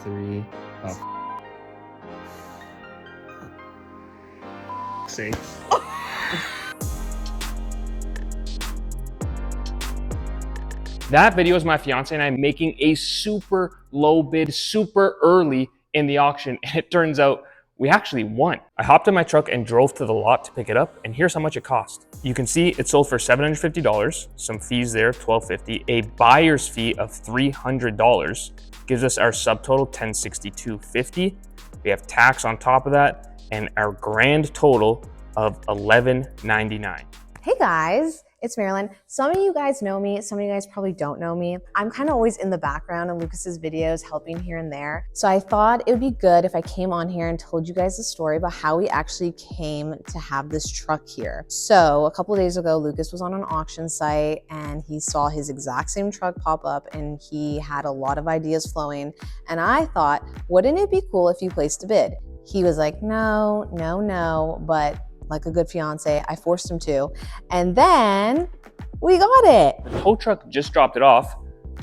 3. Oh, sake. That video is my fiance and I making a super low bid, super early in the auction, and it turns out we actually won. I hopped in my truck and drove to the lot to pick it up, and here's how much it cost. You can see it sold for $750, some fees there, $1,250, a buyer's fee of $300, gives us our subtotal $1,062.50. We have tax on top of that, and our grand total of $1,199. Hey guys, it's Marilyn. Some of you guys know me, some of you guys probably don't know me. I'm kind of always in the background in Lucas's videos, helping here and there. So I thought it would be good if I came on here and told you guys the story about how we actually came to have this truck here. So a couple of days ago, Lucas was on an auction site and he saw his exact same truck pop up and he had a lot of ideas flowing. And I thought, wouldn't it be cool if you placed a bid? He was like, no, but like a good fiance, I forced him to. And then we got it. The tow truck just dropped it off.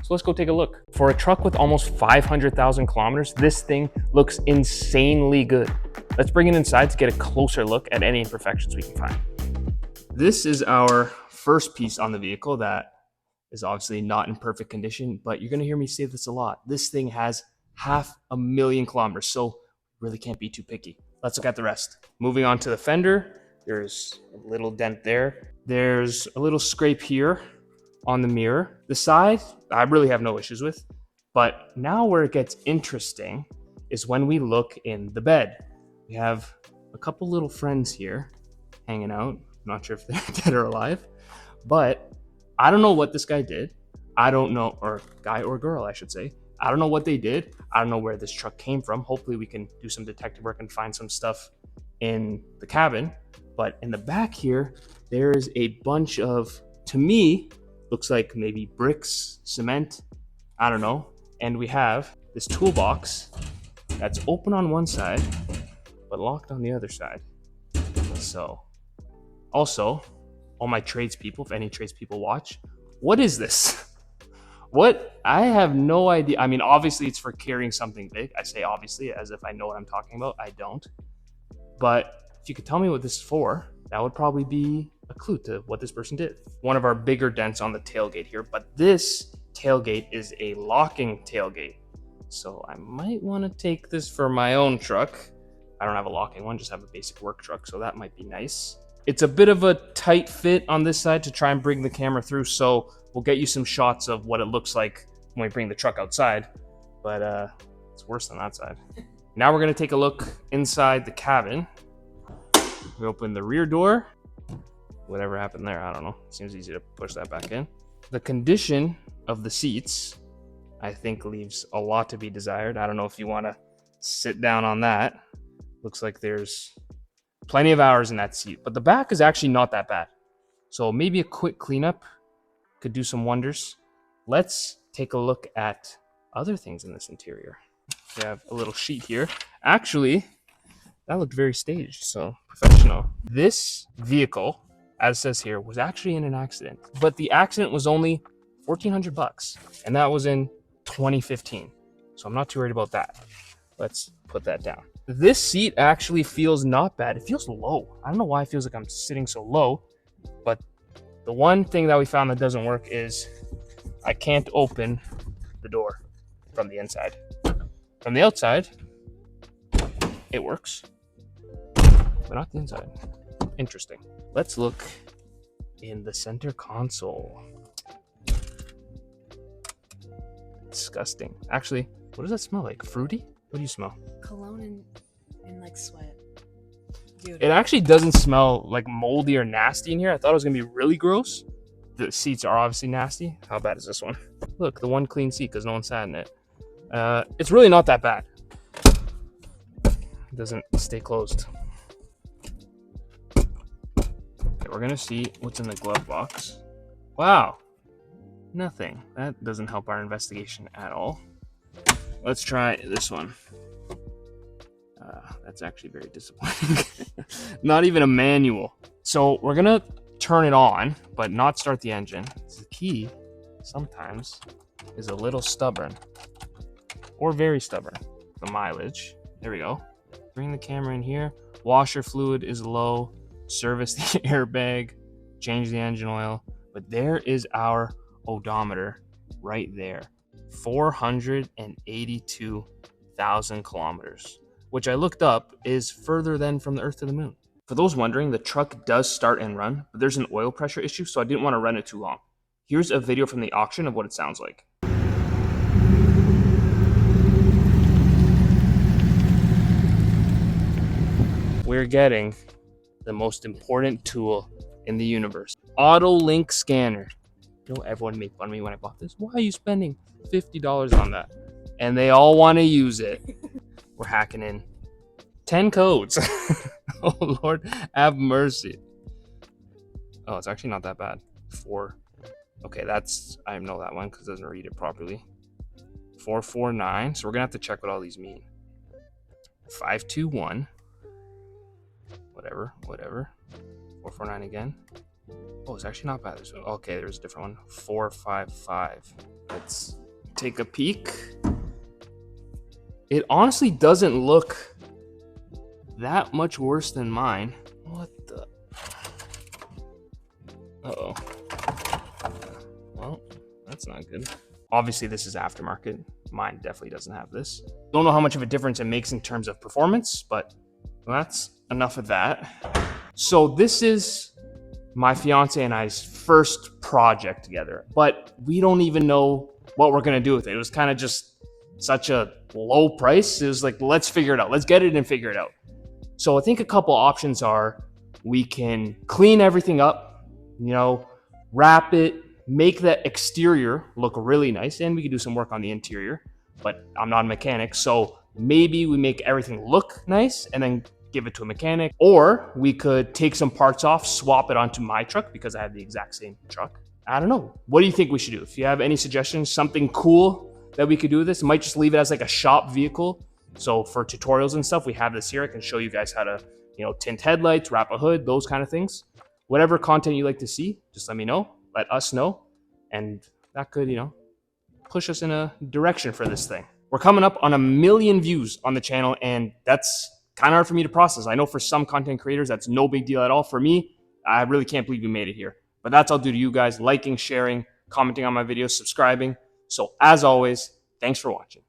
So let's go take a look. For a truck with almost 500,000 kilometers, this thing looks insanely good. Let's bring it inside to get a closer look at any imperfections we can find. This is our first piece on the vehicle that is obviously not in perfect condition, but you're gonna hear me say this a lot. This thing has 500,000 kilometers, so really can't be too picky. Let's look at the rest. Moving on to the fender, there's a little dent there. There's a little scrape here on the mirror. The side, I really have no issues with. But now where it gets interesting is when we look in the bed. We have a couple little friends here hanging out. I'm not sure if they're dead or alive, but I don't know what this guy did. I don't know, or guy or girl, I should say. I don't know what they did. I don't know where this truck came from. Hopefully we can do some detective work and find some stuff in the cabin. But in the back here, there's a bunch of, to me, looks like maybe bricks, cement, I don't know. And we have this toolbox that's open on one side, but locked on the other side. So, also, all my tradespeople, if any tradespeople watch, what is this? What? I have no idea. I mean, obviously it's for carrying something big. I say obviously as if I know what I'm talking about. I don't. But if you could tell me what this is for, that would probably be a clue to what this person did. One of our bigger dents on the tailgate here, but this tailgate is a locking tailgate. So I might want to take this for my own truck. I don't have a locking one, just have a basic work truck, so that might be nice. It's a bit of a tight fit on this side to try and bring the camera through, so we'll get you some shots of what it looks like when we bring the truck outside, but it's worse than that side. Now we're gonna take a look inside the cabin. We open the rear door. Whatever happened there, I don't know. Seems easy to push that back in. The condition of the seats, I think, leaves a lot to be desired. I don't know if you wanna sit down on that. Looks like there's plenty of hours in that seat, but the back is actually not that bad. So maybe a quick cleanup could do some wonders. Let's take a look at other things in this interior. We have a little sheet here. Actually, that looked very staged, so professional. This vehicle, as it says here, was actually in an accident, but the accident was only $1,400, and that was in 2015. So I'm not too worried about that. Let's put that down. This seat actually feels not bad. It feels low. I don't know why it feels like I'm sitting so low, but the one thing that we found that doesn't work is I can't open the door from the inside. From the outside, it works, but not the inside. Interesting. Let's look in the center console. Disgusting. Actually, what does that smell like? Fruity? What do you smell? Cologne and like sweat. Dude. It actually doesn't smell like moldy or nasty in here. I thought it was gonna be really gross. The seats are obviously nasty. How bad is this one? Look, the one clean seat because no one sat in it. It's really not that bad. It doesn't stay closed. Okay, we're gonna see what's in the glove box. Wow, nothing. That doesn't help our investigation at all. Let's try this one. That's actually very disappointing. Not even a manual. So we're gonna turn it on, but not start the engine. The key sometimes is a little stubborn. or very stubborn. The mileage, there we go. Bring the camera in here. Washer fluid is low. Service the airbag. Change the engine oil. But there is our odometer right there. 482,000 kilometers, which I looked up is further than from the Earth to the moon. For those wondering, the truck does start and run, but there's an oil pressure issue, so I didn't want to run it too long. Here's a video from the auction of what it sounds like. We're getting the most important tool in the universe. Auto link scanner. You know, everyone made fun of me when I bought this. Why are you spending $50 on that? And they all want to use it. We're hacking in 10 codes. Oh Lord, have mercy. Oh, it's actually not that bad. 4. Okay, I know that one because it doesn't read it properly. 449. So we're gonna have to check what all these mean. 521. Whatever. 449 again. Oh, it's actually not bad. Okay, there's a different one. 455. Let's take a peek. It honestly doesn't look that much worse than mine. What the? Uh-oh. Well, that's not good. Obviously, this is aftermarket. Mine definitely doesn't have this. Don't know how much of a difference it makes in terms of performance, but that's enough of that. So this is my fiance and I's first project together, but we don't even know what we're gonna do with it. It was kind of just such a low price. It was like, let's figure it out. Let's get it and figure it out. So I think a couple options are we can clean everything up, you know, wrap it, make the exterior look really nice, and we can do some work on the interior, but I'm not a mechanic, so maybe we make everything look nice and then give it to a mechanic, or we could take some parts off, swap it onto my truck because I have the exact same truck. I don't know. What do you think we should do? If you have any suggestions, something cool that we could do with this, might just leave it as like a shop vehicle. So for tutorials and stuff, we have this here. I can show you guys how to, you know, tint headlights, wrap a hood, those kind of things. Whatever content you like to see, just let me know, let us know. And that could, you know, push us in a direction for this thing. We're coming up on 1 million views on the channel, and that's kind of hard for me to process. I know for some content creators, that's no big deal at all. For me, I really can't believe we made it here. But that's all due to you guys liking, sharing, commenting on my videos, subscribing. So as always, thanks for watching.